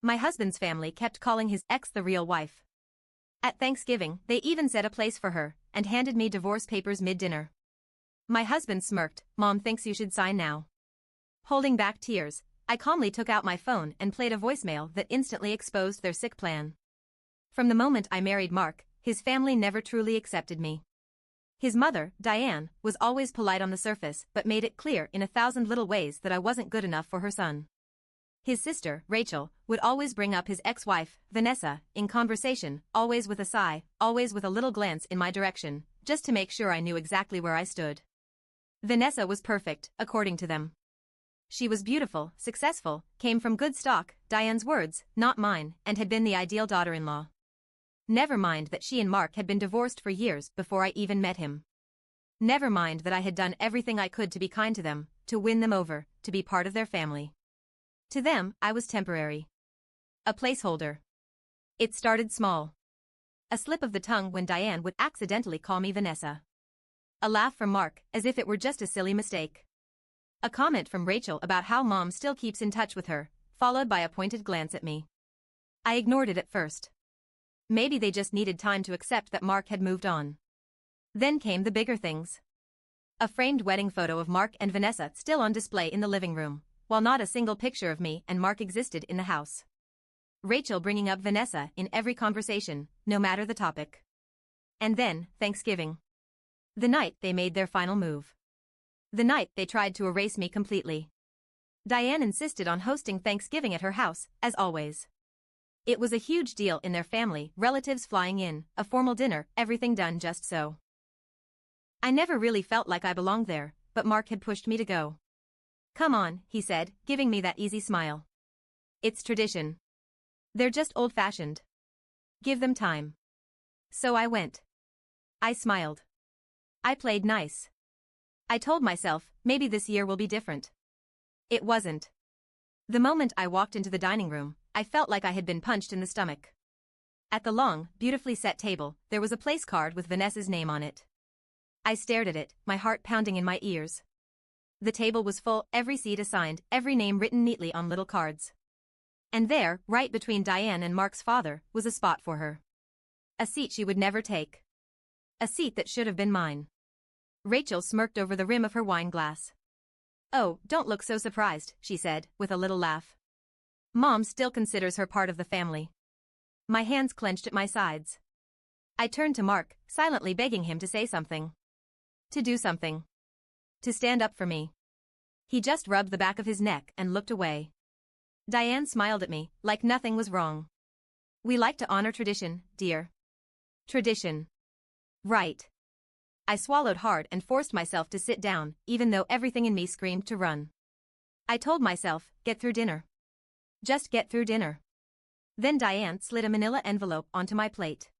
My husband's family kept calling his ex the real wife. At Thanksgiving, they even set a place for her, and handed me divorce papers mid-dinner. My husband smirked. Mom thinks you should sign now. Holding back tears, I calmly took out my phone and played a voicemail that instantly exposed their sick plan. From the moment I married Mark, his family never truly accepted me. His mother, Diane, was always polite on the surface but made it clear in 1,000 little ways that I wasn't good enough for her son. His sister, Rachel, would always bring up his ex-wife, Vanessa, in conversation, always with a sigh, always with a little glance in my direction, just to make sure I knew exactly where I stood. Vanessa was perfect, according to them. She was beautiful, successful, came from good stock, Diane's words, not mine, and had been the ideal daughter-in-law. Never mind that she and Mark had been divorced for years before I even met him. Never mind that I had done everything I could to be kind to them, to win them over, to be part of their family. To them, I was temporary. A placeholder. It started small. A slip of the tongue when Diane would accidentally call me Vanessa. A laugh from Mark, as if it were just a silly mistake. A comment from Rachel about how Mom still keeps in touch with her, followed by a pointed glance at me. I ignored it at first. Maybe they just needed time to accept that Mark had moved on. Then came the bigger things. A framed wedding photo of Mark and Vanessa still on display in the living room, while not a single picture of me and Mark existed in the house. Rachel bringing up Vanessa in every conversation, no matter the topic. And then, Thanksgiving. The night they made their final move. The night they tried to erase me completely. Diane insisted on hosting Thanksgiving at her house, as always. It was a huge deal in their family, relatives flying in, a formal dinner, everything done just so. I never really felt like I belonged there, but Mark had pushed me to go. Come on, he said, giving me that easy smile. It's tradition. They're just old-fashioned. Give them time. So I went. I smiled. I played nice. I told myself, maybe this year will be different. It wasn't. The moment I walked into the dining room, I felt like I had been punched in the stomach. At the long, beautifully set table, there was a place card with Vanessa's name on it. I stared at it, my heart pounding in my ears. The table was full, every seat assigned, every name written neatly on little cards. And there, right between Diane and Mark's father, was a spot for her. A seat she would never take. A seat that should have been mine. Rachel smirked over the rim of her wine glass. Oh, don't look so surprised, she said, with a little laugh. Mom still considers her part of the family. My hands clenched at my sides. I turned to Mark, silently begging him to say something. To do something. To stand up for me. He just rubbed the back of his neck and looked away. Diane smiled at me, like nothing was wrong. We like to honor tradition, dear. Tradition. Right. I swallowed hard and forced myself to sit down, even though everything in me screamed to run. I told myself, get through dinner. Just get through dinner. Then Diane slid a manila envelope onto my plate.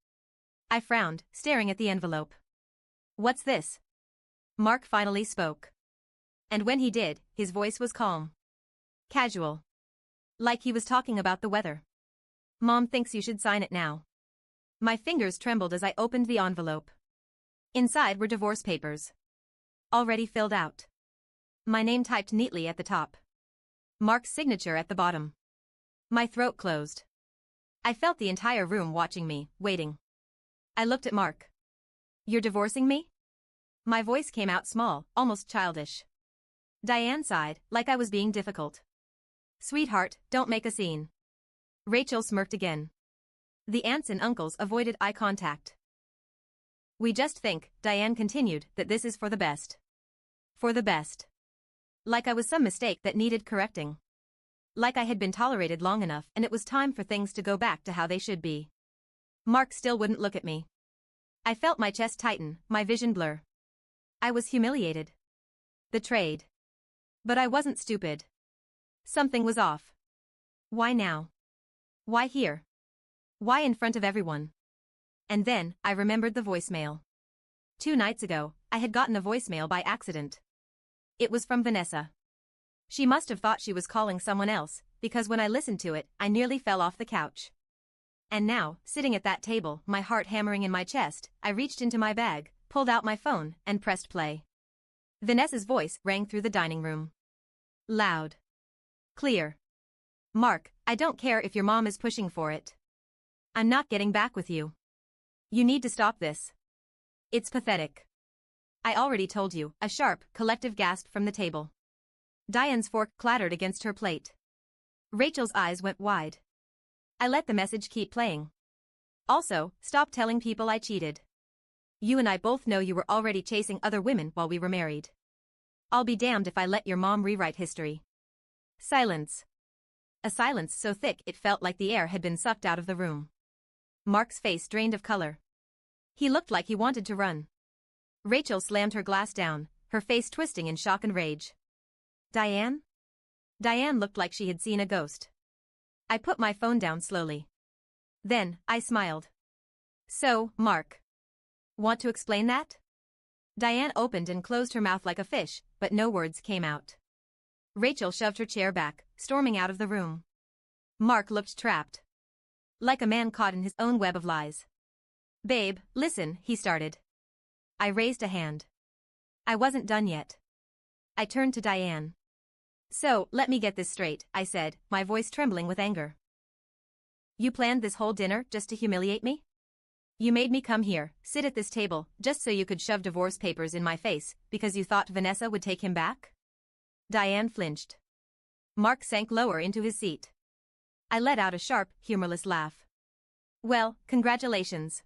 I frowned, staring at the envelope. What's this? Mark finally spoke. And when he did, his voice was calm. Casual. Like he was talking about the weather. Mom thinks you should sign it now. My fingers trembled as I opened the envelope. Inside were divorce papers. Already filled out. My name typed neatly at the top. Mark's signature at the bottom. My throat closed. I felt the entire room watching me, waiting. I looked at Mark. You're divorcing me? My voice came out small, almost childish. Diane sighed, like I was being difficult. Sweetheart, don't make a scene. Rachel smirked again. The aunts and uncles avoided eye contact. We just think, Diane continued, that this is for the best. For the best. Like I was some mistake that needed correcting. Like I had been tolerated long enough and it was time for things to go back to how they should be. Mark still wouldn't look at me. I felt my chest tighten, my vision blur. I was humiliated. Betrayed. But I wasn't stupid. Something was off. Why now? Why here? Why in front of everyone? And then, I remembered the voicemail. 2 nights ago, I had gotten a voicemail by accident. It was from Vanessa. She must have thought she was calling someone else, because when I listened to it, I nearly fell off the couch. And now, sitting at that table, my heart hammering in my chest, I reached into my bag, pulled out my phone, and pressed play. Vanessa's voice rang through the dining room. Loud. Clear. Mark, I don't care if your mom is pushing for it. I'm not getting back with you. You need to stop this. It's pathetic. I already told you, a sharp, collective gasp from the table. Diane's fork clattered against her plate. Rachel's eyes went wide. I let the message keep playing. Also, stop telling people I cheated. You and I both know you were already chasing other women while we were married. I'll be damned if I let your mom rewrite history. Silence. A silence so thick it felt like the air had been sucked out of the room. Mark's face drained of color. He looked like he wanted to run. Rachel slammed her glass down, her face twisting in shock and rage. Diane? Diane looked like she had seen a ghost. I put my phone down slowly. Then, I smiled. So, Mark. Want to explain that? Diane opened and closed her mouth like a fish, but no words came out. Rachel shoved her chair back, storming out of the room. Mark looked trapped. Like a man caught in his own web of lies. Babe, listen, he started. I raised a hand. I wasn't done yet. I turned to Diane. So, let me get this straight, I said, my voice trembling with anger. You planned this whole dinner just to humiliate me? You made me come here, sit at this table, just so you could shove divorce papers in my face, because you thought Vanessa would take him back? Diane flinched. Mark sank lower into his seat. I let out a sharp, humorless laugh. Well, congratulations.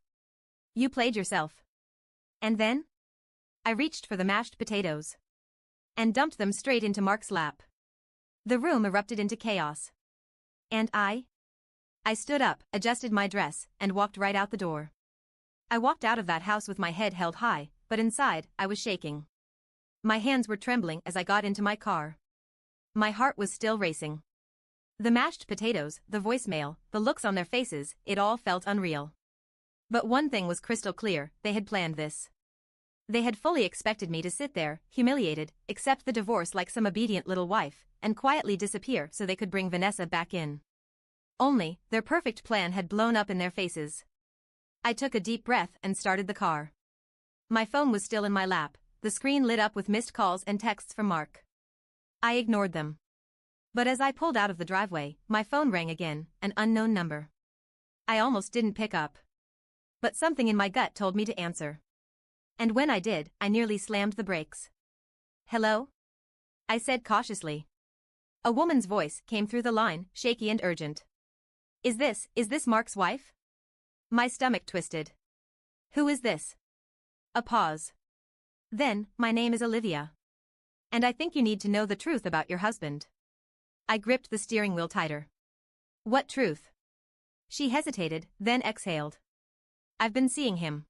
You played yourself. And then? I reached for the mashed potatoes. And dumped them straight into Mark's lap. The room erupted into chaos. And I stood up, adjusted my dress, and walked right out the door. I walked out of that house with my head held high, but inside, I was shaking. My hands were trembling as I got into my car. My heart was still racing. The mashed potatoes, the voicemail, the looks on their faces, it all felt unreal. But one thing was crystal clear, they had planned this. They had fully expected me to sit there, humiliated, accept the divorce like some obedient little wife, and quietly disappear so they could bring Vanessa back in. Only, their perfect plan had blown up in their faces. I took a deep breath and started the car. My phone was still in my lap, the screen lit up with missed calls and texts from Mark. I ignored them. But as I pulled out of the driveway, my phone rang again, an unknown number. I almost didn't pick up. But something in my gut told me to answer. And when I did, I nearly slammed the brakes. Hello? I said cautiously. A woman's voice came through the line, shaky and urgent. Is this Mark's wife? My stomach twisted. Who is this? A pause. Then, my name is Olivia. And I think you need to know the truth about your husband. I gripped the steering wheel tighter. What truth? She hesitated, then exhaled. I've been seeing him.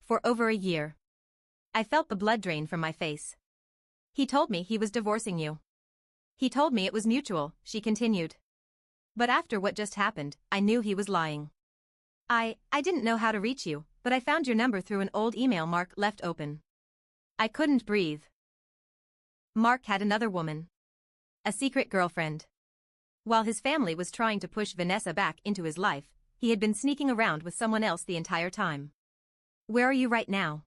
For over a year. I felt the blood drain from my face. He told me he was divorcing you. He told me it was mutual, she continued. But after what just happened, I knew he was lying. I didn't know how to reach you, but I found your number through an old email Mark left open. I couldn't breathe. Mark had another woman. A secret girlfriend. While his family was trying to push Vanessa back into his life, he had been sneaking around with someone else the entire time. Where are you right now?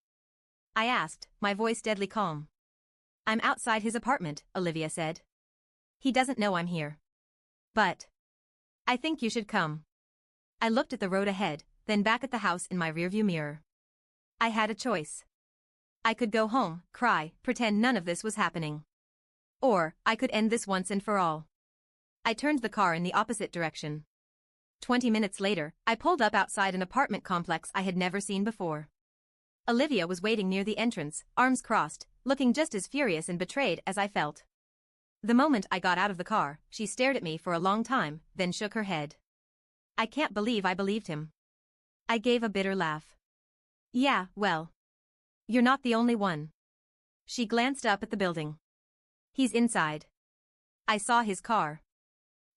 I asked, my voice deadly calm. I'm outside his apartment, Olivia said. He doesn't know I'm here. But I think you should come. I looked at the road ahead, then back at the house in my rearview mirror. I had a choice. I could go home, cry, pretend none of this was happening. Or, I could end this once and for all. I turned the car in the opposite direction. 20 minutes later, I pulled up outside an apartment complex I had never seen before. Olivia was waiting near the entrance, arms crossed, looking just as furious and betrayed as I felt. The moment I got out of the car, she stared at me for a long time, then shook her head. I can't believe I believed him. I gave a bitter laugh. Yeah, well. You're not the only one. She glanced up at the building. He's inside. I saw his car.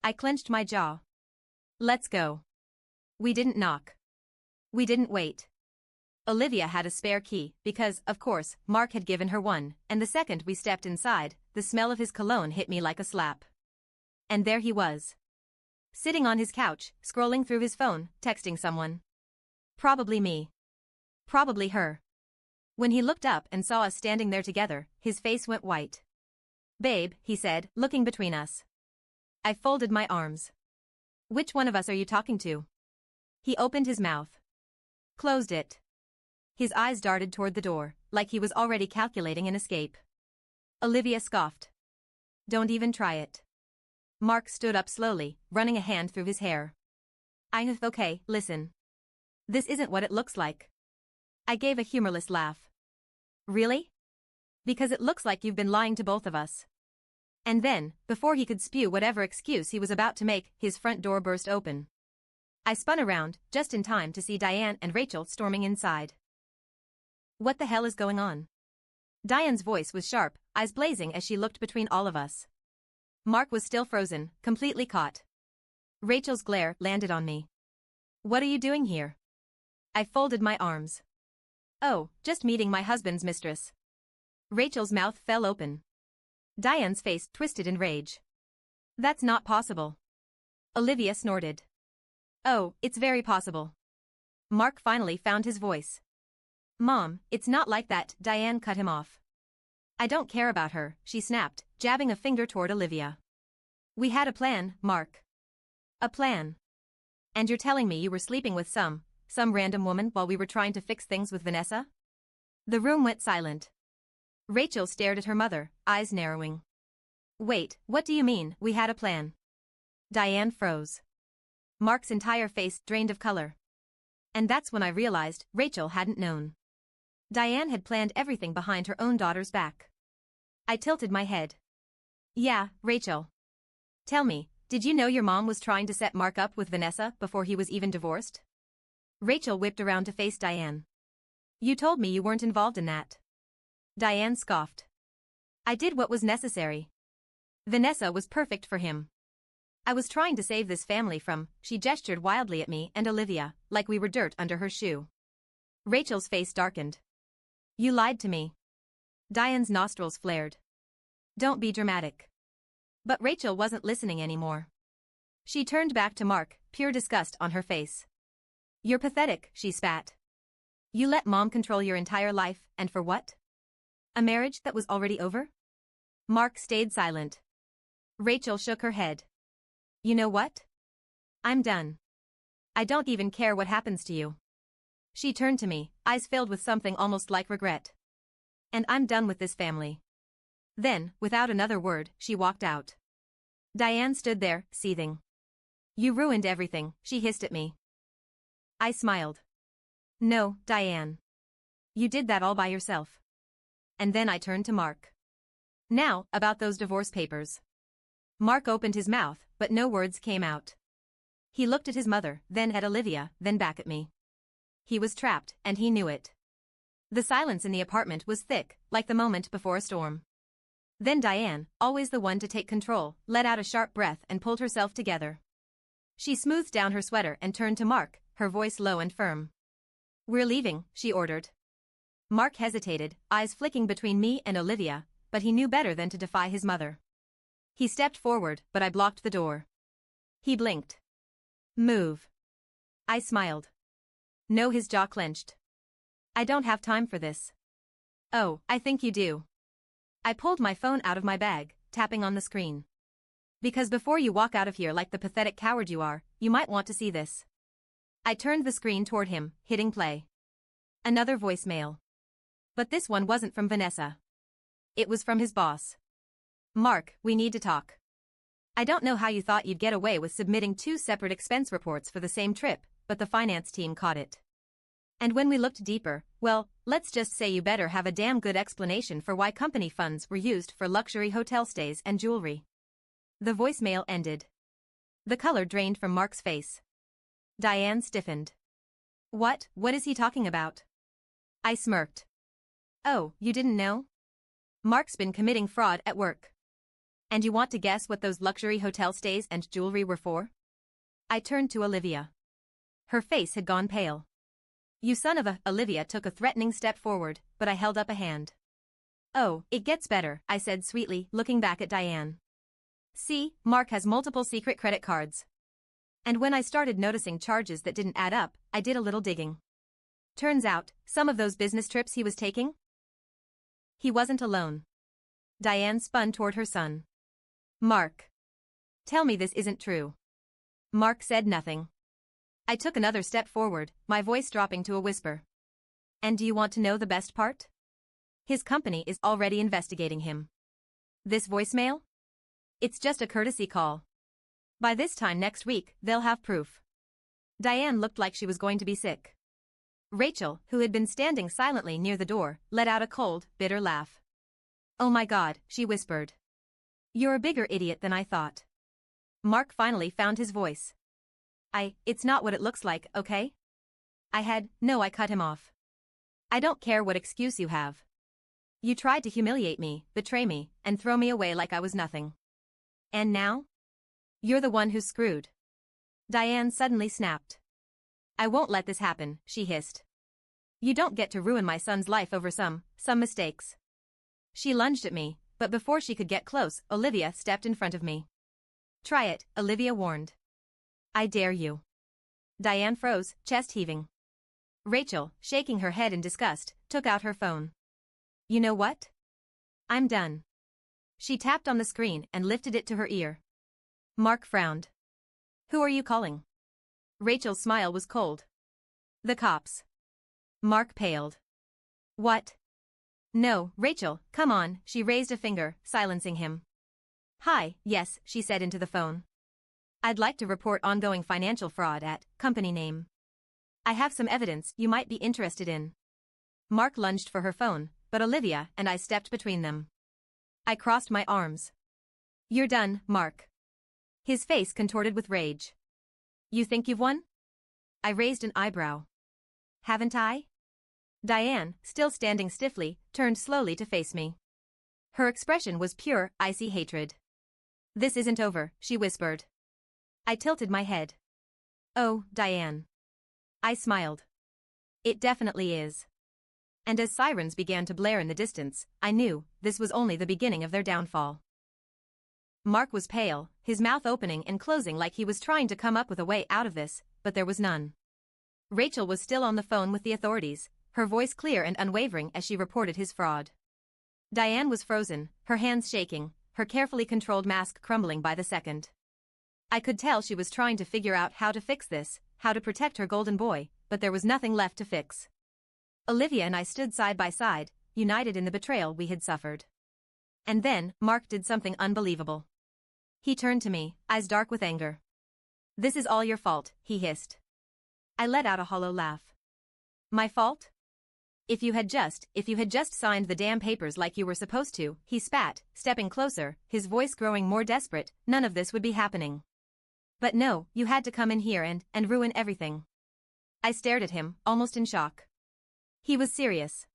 I clenched my jaw. Let's go. We didn't knock. We didn't wait. Olivia had a spare key because, of course, Mark had given her one, and the second we stepped inside, the smell of his cologne hit me like a slap. And there he was. Sitting on his couch, scrolling through his phone, texting someone. Probably me. Probably her. When he looked up and saw us standing there together, his face went white. Babe, he said, looking between us. I folded my arms. Which one of us are you talking to? He opened his mouth. Closed it. His eyes darted toward the door, like he was already calculating an escape. Olivia scoffed. Don't even try it. Mark stood up slowly, running a hand through his hair. Okay, listen. This isn't what it looks like. I gave a humorless laugh. Really? Because it looks like you've been lying to both of us. And then, before he could spew whatever excuse he was about to make, his front door burst open. I spun around, just in time to see Diane and Rachel storming inside. What the hell is going on? Diane's voice was sharp, eyes blazing as she looked between all of us. Mark was still frozen, completely caught. Rachel's glare landed on me. What are you doing here? I folded my arms. Oh, just meeting my husband's mistress. Rachel's mouth fell open. Diane's face twisted in rage. That's not possible. Olivia snorted. Oh, it's very possible. Mark finally found his voice. Mom, it's not like that, Diane cut him off. I don't care about her, she snapped, jabbing a finger toward Olivia. We had a plan, Mark. A plan. And you're telling me you were sleeping with some random woman while we were trying to fix things with Vanessa? The room went silent. Rachel stared at her mother, eyes narrowing. Wait, what do you mean, we had a plan? Diane froze. Mark's entire face drained of color. And that's when I realized Rachel hadn't known. Diane had planned everything behind her own daughter's back. I tilted my head. Yeah, Rachel. Tell me, did you know your mom was trying to set Mark up with Vanessa before he was even divorced? Rachel whipped around to face Diane. You told me you weren't involved in that. Diane scoffed. I did what was necessary. Vanessa was perfect for him. I was trying to save this family from, she gestured wildly at me and Olivia, like we were dirt under her shoe. Rachel's face darkened. You lied to me. Diane's nostrils flared. Don't be dramatic. But Rachel wasn't listening anymore. She turned back to Mark, pure disgust on her face. You're pathetic, she spat. You let Mom control your entire life, and for what? A marriage that was already over? Mark stayed silent. Rachel shook her head. You know what? I'm done. I don't even care what happens to you. She turned to me, eyes filled with something almost like regret. And I'm done with this family. Then, without another word, she walked out. Diane stood there, seething. You ruined everything, she hissed at me. I smiled. No, Diane. You did that all by yourself. And then I turned to Mark. Now, about those divorce papers. Mark opened his mouth, but no words came out. He looked at his mother, then at Olivia, then back at me. He was trapped, and he knew it. The silence in the apartment was thick, like the moment before a storm. Then Diane, always the one to take control, let out a sharp breath and pulled herself together. She smoothed down her sweater and turned to Mark, her voice low and firm. We're leaving, she ordered. Mark hesitated, eyes flicking between me and Olivia, but he knew better than to defy his mother. He stepped forward, but I blocked the door. He blinked. Move. I smiled. No, his jaw clenched. I don't have time for this. Oh, I think you do. I pulled my phone out of my bag, tapping on the screen. Because before you walk out of here like the pathetic coward you are, you might want to see this. I turned the screen toward him, hitting play. Another voicemail. But this one wasn't from Vanessa. It was from his boss. Mark, we need to talk. I don't know how you thought you'd get away with submitting 2 separate expense reports for the same trip, but the finance team caught it. And when we looked deeper, well, let's just say you better have a damn good explanation for why company funds were used for luxury hotel stays and jewelry. The voicemail ended. The color drained from Mark's face. Diane stiffened. What is he talking about? I smirked. Oh, you didn't know? Mark's been committing fraud at work. And you want to guess what those luxury hotel stays and jewelry were for? I turned to Olivia. Her face had gone pale. You son of a... Olivia took a threatening step forward, but I held up a hand. Oh, it gets better, I said sweetly, looking back at Diane. See, Mark has multiple secret credit cards. And when I started noticing charges that didn't add up, I did a little digging. Turns out, some of those business trips he was taking? He wasn't alone. Diane spun toward her son. Mark. Tell me this isn't true. Mark said nothing. I took another step forward, my voice dropping to a whisper. And do you want to know the best part? His company is already investigating him. This voicemail? It's just a courtesy call. By this time next week, they'll have proof. Diane looked like she was going to be sick. Rachel, who had been standing silently near the door, let out a cold, bitter laugh. Oh my God, she whispered. You're a bigger idiot than I thought. Mark finally found his voice. It's not what it looks like, okay? I cut him off. I don't care what excuse you have. You tried to humiliate me, betray me, and throw me away like I was nothing. And now? You're the one who's screwed. Diane suddenly snapped. I won't let this happen, she hissed. You don't get to ruin my son's life over some mistakes. She lunged at me, but before she could get close, Olivia stepped in front of me. Try it, Olivia warned. I dare you. Diane froze, chest heaving. Rachel, shaking her head in disgust, took out her phone. You know what? I'm done. She tapped on the screen and lifted it to her ear. Mark frowned. Who are you calling? Rachel's smile was cold. The cops. Mark paled. What? No, Rachel, come on, she raised a finger, silencing him. Hi, yes, she said into the phone. I'd like to report ongoing financial fraud at company name. I have some evidence you might be interested in. Mark lunged for her phone, but Olivia and I stepped between them. I crossed my arms. You're done, Mark. His face contorted with rage. You think you've won? I raised an eyebrow. Haven't I? Diane, still standing stiffly, turned slowly to face me. Her expression was pure, icy hatred. This isn't over, she whispered. I tilted my head. Oh, Diane. I smiled. It definitely is. And as sirens began to blare in the distance, I knew this was only the beginning of their downfall. Mark was pale, his mouth opening and closing like he was trying to come up with a way out of this, but there was none. Rachel was still on the phone with the authorities, her voice clear and unwavering as she reported his fraud. Diane was frozen, her hands shaking, her carefully controlled mask crumbling by the second. I could tell she was trying to figure out how to fix this, how to protect her golden boy, but there was nothing left to fix. Olivia and I stood side by side, united in the betrayal we had suffered. And then, Mark did something unbelievable. He turned to me, eyes dark with anger. This is all your fault, he hissed. I let out a hollow laugh. My fault? If you had just signed the damn papers like you were supposed to, he spat, stepping closer, his voice growing more desperate, none of this would be happening. But no, you had to come in here and ruin everything. I stared at him, almost in shock. He was serious.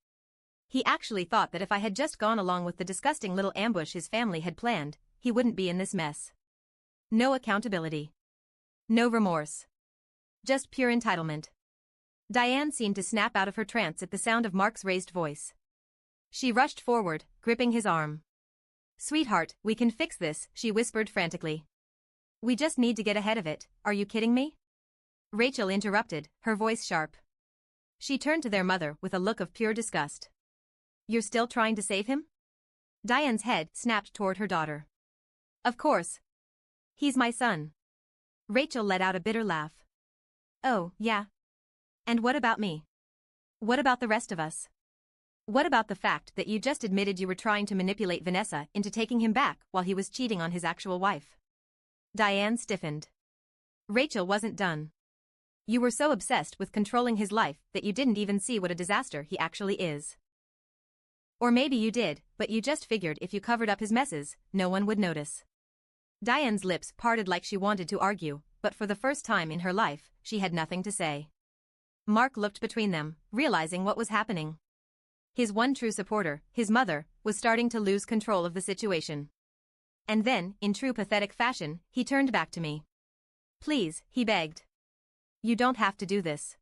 He actually thought that if I had just gone along with the disgusting little ambush his family had planned, he wouldn't be in this mess. No accountability. No remorse. Just pure entitlement. Diane seemed to snap out of her trance at the sound of Mark's raised voice. She rushed forward, gripping his arm. Sweetheart, we can fix this, she whispered frantically. We just need to get ahead of it, are you kidding me? Rachel interrupted, her voice sharp. She turned to their mother with a look of pure disgust. You're still trying to save him? Diane's head snapped toward her daughter. Of course. He's my son. Rachel let out a bitter laugh. Oh, yeah. And what about me? What about the rest of us? What about the fact that you just admitted you were trying to manipulate Vanessa into taking him back while he was cheating on his actual wife? Diane stiffened. Rachel wasn't done. You were so obsessed with controlling his life that you didn't even see what a disaster he actually is. Or maybe you did, but you just figured if you covered up his messes, no one would notice. Diane's lips parted like she wanted to argue, but for the first time in her life, she had nothing to say. Mark looked between them, realizing what was happening. His one true supporter, his mother, was starting to lose control of the situation. And then, in true pathetic fashion, he turned back to me. Please, he begged. You don't have to do this.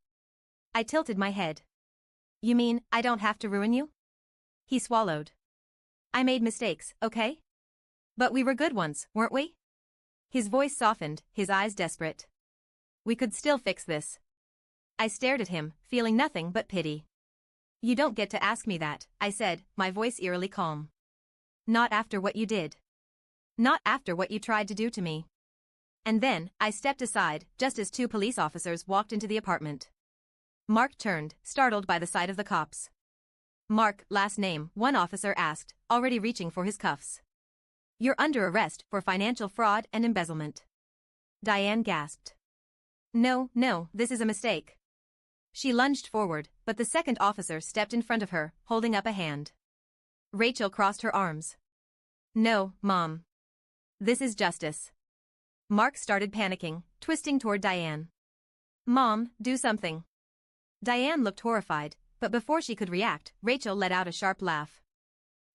I tilted my head. You mean, I don't have to ruin you? He swallowed. I made mistakes, okay? But we were good ones, weren't we? His voice softened, his eyes desperate. We could still fix this. I stared at him, feeling nothing but pity. You don't get to ask me that, I said, my voice eerily calm. Not after what you did. Not after what you tried to do to me. And then, I stepped aside, just as two police officers walked into the apartment. Mark turned, startled by the sight of the cops. "Mark, last name?" one officer asked, already reaching for his cuffs. "You're under arrest for financial fraud and embezzlement." Diane gasped. No, this is a mistake." She lunged forward, but the second officer stepped in front of her, holding up a hand. Rachel crossed her arms. "No, Mom. This is justice." Mark started panicking, twisting toward Diane. "Mom, do something." Diane looked horrified, but before she could react, Rachel let out a sharp laugh.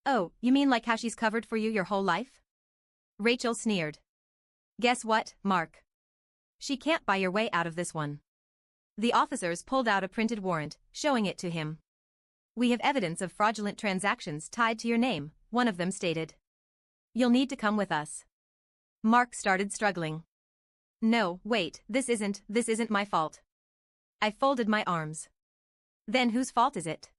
"Oh, you mean like how she's covered for you your whole life?" Rachel sneered. "Guess what, Mark? She can't buy your way out of this one." The officers pulled out a printed warrant, showing it to him. "We have evidence of fraudulent transactions tied to your name," one of them stated. "You'll need to come with us." Mark started struggling. "No, wait, this isn't my fault." I folded my arms. "Then whose fault is it?"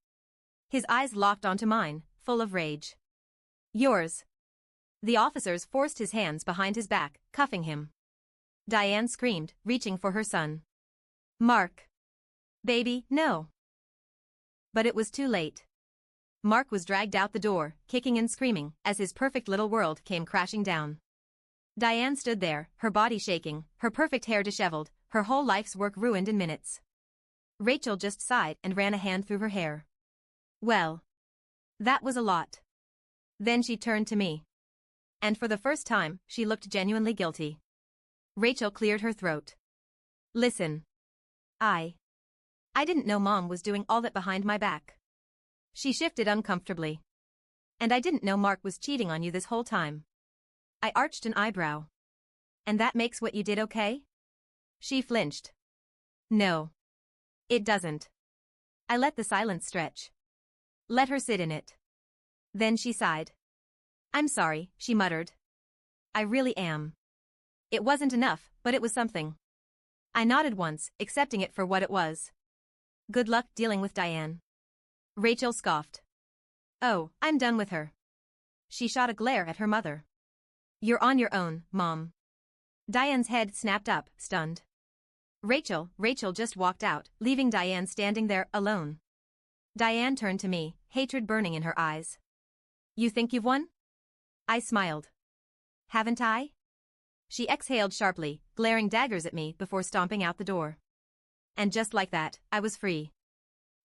His eyes locked onto mine, full of rage. "Yours." The officers forced his hands behind his back, cuffing him. Diane screamed, reaching for her son. "Mark. Baby, no." But it was too late. Mark was dragged out the door, kicking and screaming, as his perfect little world came crashing down. Diane stood there, her body shaking, her perfect hair disheveled, her whole life's work ruined in minutes. Rachel just sighed and ran a hand through her hair. "Well. That was a lot." Then she turned to me. And for the first time, she looked genuinely guilty. Rachel cleared her throat. "Listen. I didn't know Mom was doing all that behind my back." She shifted uncomfortably. "And I didn't know Mark was cheating on you this whole time." I arched an eyebrow. "And that makes what you did okay?" She flinched. "No. It doesn't." I let the silence stretch. Let her sit in it. Then she sighed. "I'm sorry," she muttered. "I really am. It wasn't enough, but it was something." I nodded once, accepting it for what it was. "Good luck dealing with Diane." Rachel scoffed. "Oh, I'm done with her." She shot a glare at her mother. "You're on your own, Mom." Diane's head snapped up, stunned. Rachel just walked out, leaving Diane standing there, alone. Diane turned to me, hatred burning in her eyes. "You think you've won?" I smiled. "Haven't I?" She exhaled sharply, glaring daggers at me before stomping out the door. And just like that, I was free.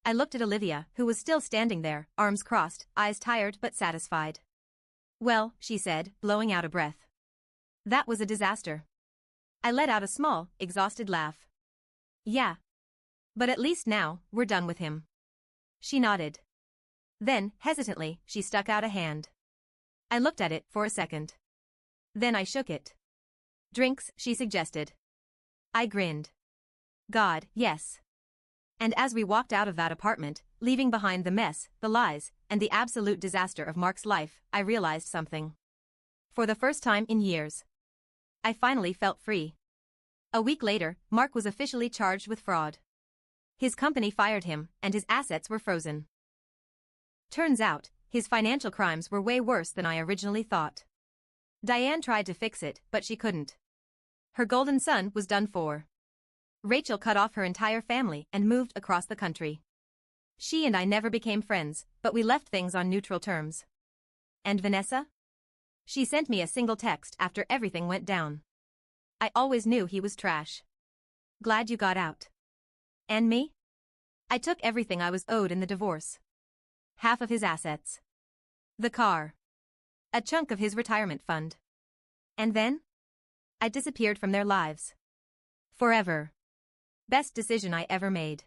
I looked at Olivia, who was still standing there, arms crossed, eyes tired but satisfied. "Well," she said, blowing out a breath. "That was a disaster." I let out a small, exhausted laugh. "Yeah. But at least now, we're done with him." She nodded. Then, hesitantly, she stuck out a hand. I looked at it for a second. Then I shook it. "Drinks," she suggested. I grinned. "God, yes." And as we walked out of that apartment, leaving behind the mess, the lies, and the absolute disaster of Mark's life, I realized something. For the first time in years, I finally felt free. A week later, Mark was officially charged with fraud. His company fired him, and his assets were frozen. Turns out, his financial crimes were way worse than I originally thought. Diane tried to fix it, but she couldn't. Her golden son was done for. Rachel cut off her entire family and moved across the country. She and I never became friends, but we left things on neutral terms. And Vanessa? She sent me a single text after everything went down. "I always knew he was trash. Glad you got out." And me? I took everything I was owed in the divorce. Half of his assets. The car. A chunk of his retirement fund. And then? I disappeared from their lives. Forever. Best decision I ever made.